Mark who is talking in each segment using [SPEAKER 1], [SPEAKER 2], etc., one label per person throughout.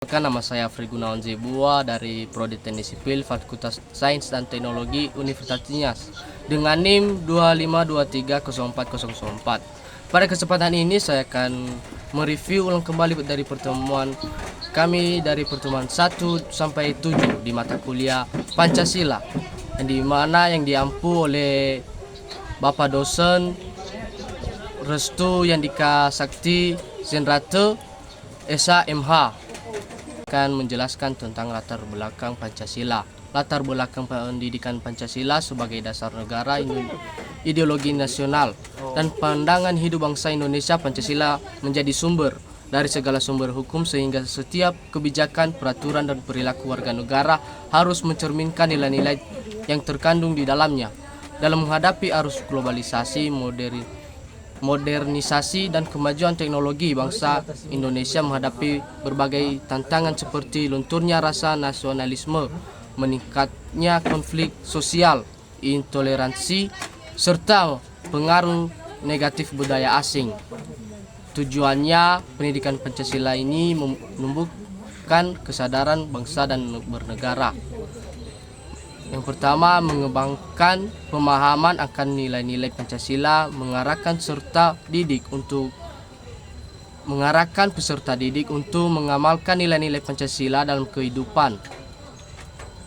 [SPEAKER 1] Nama saya Afri Gunawan Zebua dari Prodi Teknik Sipil Fakultas Sains dan Teknologi Universitas Nias dengan NIM 252304004. Pada kesempatan ini saya akan mereview ulang kembali dari pertemuan kami dari pertemuan 1 sampai 7 di mata kuliah Pancasila, yang diampu oleh Bapak dosen Restu Yandika Sakti Zenrate SHMH akan menjelaskan tentang latar belakang Pancasila. Latar belakang pendidikan Pancasila sebagai dasar negara, ideologi nasional, dan pandangan hidup bangsa Indonesia. Pancasila menjadi sumber dari segala sumber hukum sehingga setiap kebijakan, peraturan, dan perilaku warga negara harus mencerminkan nilai-nilai yang terkandung di dalamnya. Dalam menghadapi arus globalisasi, modernisasi dan kemajuan teknologi, bangsa Indonesia menghadapi berbagai tantangan seperti lunturnya rasa nasionalisme, meningkatnya konflik sosial, intoleransi, serta pengaruh negatif budaya asing. Tujuannya pendidikan Pancasila ini menumbuhkan kesadaran bangsa dan bernegara. Yang pertama, mengembangkan pemahaman akan nilai-nilai Pancasila, mengarahkan peserta didik untuk mengamalkan nilai-nilai Pancasila dalam kehidupan.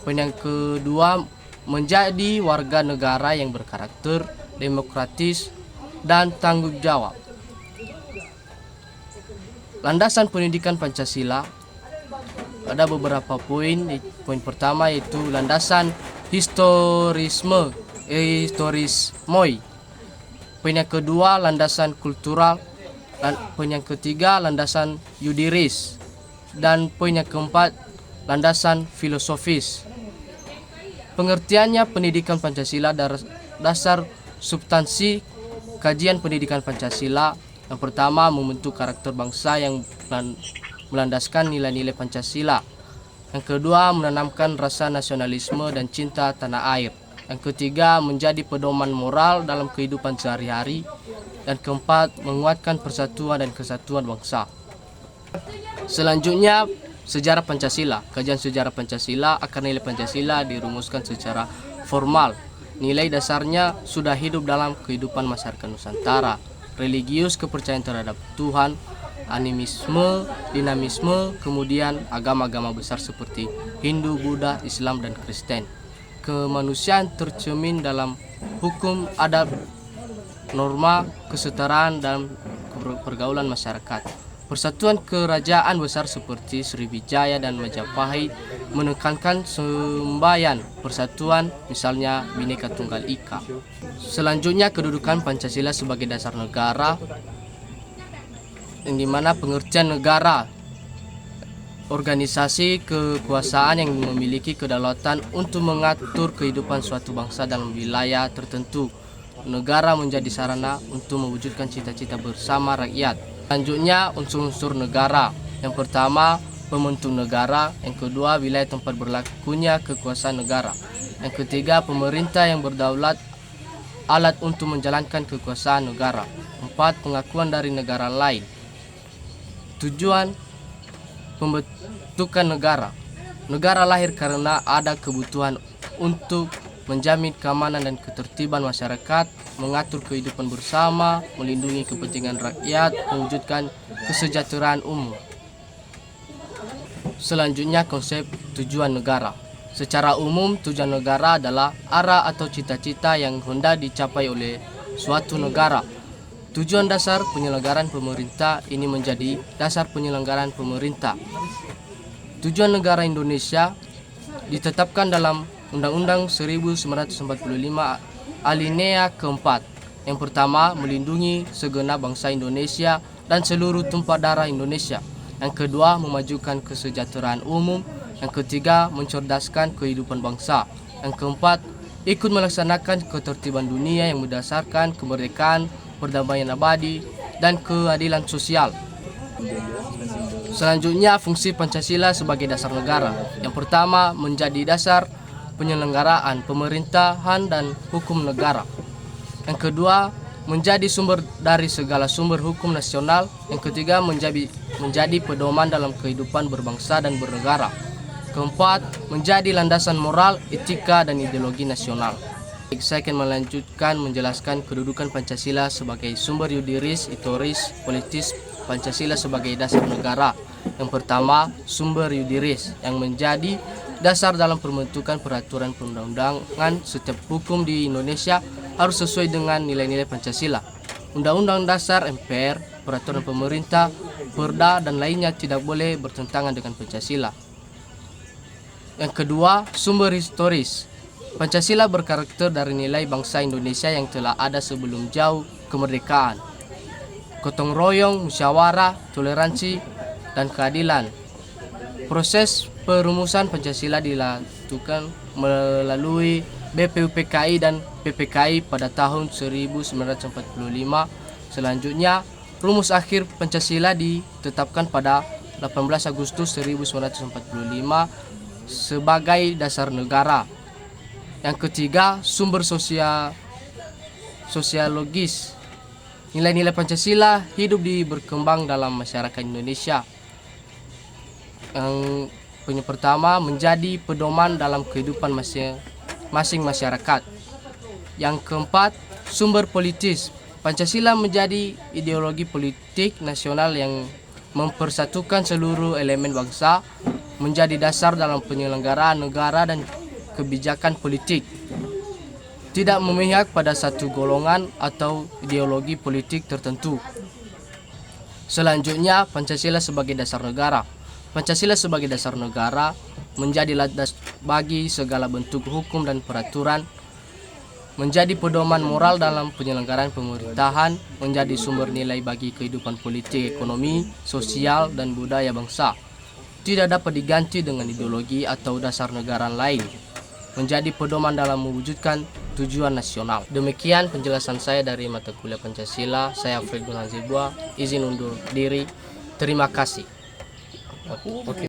[SPEAKER 1] Yang kedua, menjadi warga negara yang berkarakter demokratis dan tanggung jawab. Landasan pendidikan Pancasila ada beberapa poin. Poin pertama yaitu landasan historisme. Poin yang kedua, landasan kultural. Poin yang ketiga, landasan yudiris. Dan poin yang keempat, landasan filosofis. Pengertiannya pendidikan Pancasila, dasar substansi kajian pendidikan Pancasila. Yang pertama, membentuk karakter bangsa yang melandaskan nilai-nilai Pancasila. Yang kedua, menanamkan rasa nasionalisme dan cinta tanah air. Yang ketiga, menjadi pedoman moral dalam kehidupan sehari-hari. Dan keempat, menguatkan persatuan dan kesatuan bangsa. Selanjutnya, sejarah Pancasila. Kajian sejarah Pancasila. Akar nilai Pancasila dirumuskan secara formal. Nilai dasarnya sudah hidup dalam kehidupan masyarakat Nusantara. Religius, kepercayaan terhadap Tuhan, animisme, dinamisme, kemudian agama-agama besar seperti Hindu, Buddha, Islam, dan Kristen. Kemanusiaan tercermin dalam hukum, adab, norma, kesetaraan, dan pergaulan masyarakat. Persatuan kerajaan besar seperti Sriwijaya dan Majapahit menekankan semboyan persatuan, misalnya Bhinneka Tunggal Ika. Selanjutnya, kedudukan Pancasila sebagai dasar negara, yang dimana pengertian negara, organisasi kekuasaan yang memiliki kedaulatan untuk mengatur kehidupan suatu bangsa dalam wilayah tertentu. Negara menjadi sarana untuk mewujudkan cita-cita bersama rakyat. Selanjutnya, unsur-unsur negara. Yang pertama, pembentuk negara. Yang kedua, wilayah tempat berlakunya kekuasaan negara. Yang ketiga, pemerintah yang berdaulat, alat untuk menjalankan kekuasaan negara. 4, pengakuan dari negara lain. Tujuan pembentukan negara. Negara lahir karena ada kebutuhan untuk menjamin keamanan dan ketertiban masyarakat, mengatur kehidupan bersama, melindungi kepentingan rakyat, mewujudkan kesejahteraan umum. Selanjutnya, konsep tujuan negara. Secara umum, tujuan negara adalah arah atau cita-cita yang hendak dicapai oleh suatu negara. Tujuan dasar penyelenggaraan pemerintah ini menjadi dasar penyelenggaraan pemerintah. Tujuan negara Indonesia ditetapkan dalam Undang-Undang 1945 alinea keempat. Yang pertama, melindungi segenap bangsa Indonesia dan seluruh tumpah darah Indonesia. Yang kedua, memajukan kesejahteraan umum. Yang ketiga, mencerdaskan kehidupan bangsa. Yang keempat, ikut melaksanakan ketertiban dunia yang berdasarkan kemerdekaan, perdamaian abadi, dan keadilan sosial. Selanjutnya, fungsi Pancasila sebagai dasar negara. Yang pertama, menjadi dasar penyelenggaraan pemerintahan dan hukum negara. Yang kedua, menjadi sumber dari segala sumber hukum nasional. Yang ketiga, menjadi pedoman dalam kehidupan berbangsa dan bernegara. Keempat, menjadi landasan moral, etika, dan ideologi nasional. Saya akan melanjutkan menjelaskan kedudukan Pancasila sebagai sumber yudiris, itoris, politis. Pancasila sebagai dasar negara. Yang pertama, sumber yudiris yang menjadi dasar dalam pembentukan peraturan perundang-undangan. Setiap hukum di Indonesia harus sesuai dengan nilai-nilai Pancasila. Undang-undang dasar MPR, peraturan pemerintah, perda, dan lainnya tidak boleh bertentangan dengan Pancasila. Yang kedua, sumber historis. Pancasila berkarakter dari nilai bangsa Indonesia yang telah ada sebelum jauh kemerdekaan. Gotong royong, musyawarah, toleransi, dan keadilan. Proses perumusan Pancasila dilakukan melalui BPUPKI dan PPKI pada tahun 1945. Selanjutnya, rumus akhir Pancasila ditetapkan pada 18 Agustus 1945 sebagai dasar negara. Yang ketiga, sumber sosiologis. Nilai-nilai Pancasila hidup berkembang dalam masyarakat Indonesia. Yang pertama, menjadi pedoman dalam kehidupan masing masyarakat. Yang keempat, sumber politis. Pancasila menjadi ideologi politik nasional yang mempersatukan seluruh elemen bangsa, menjadi dasar dalam penyelenggaraan negara dan kebijakan politik. Tidak memihak pada satu golongan atau ideologi politik tertentu. Selanjutnya, Pancasila sebagai dasar negara. Pancasila sebagai dasar negara menjadi landas bagi segala bentuk hukum dan peraturan, menjadi pedoman moral dalam penyelenggaraan pemerintahan, menjadi sumber nilai bagi kehidupan politik, ekonomi, sosial, dan budaya bangsa. Tidak dapat diganti dengan ideologi atau dasar negara lain, menjadi pedoman dalam mewujudkan tujuan nasional. Demikian penjelasan saya dari mata kuliah Pancasila. Saya Alfred Hazibua, izin undur diri. Terima kasih. Oke.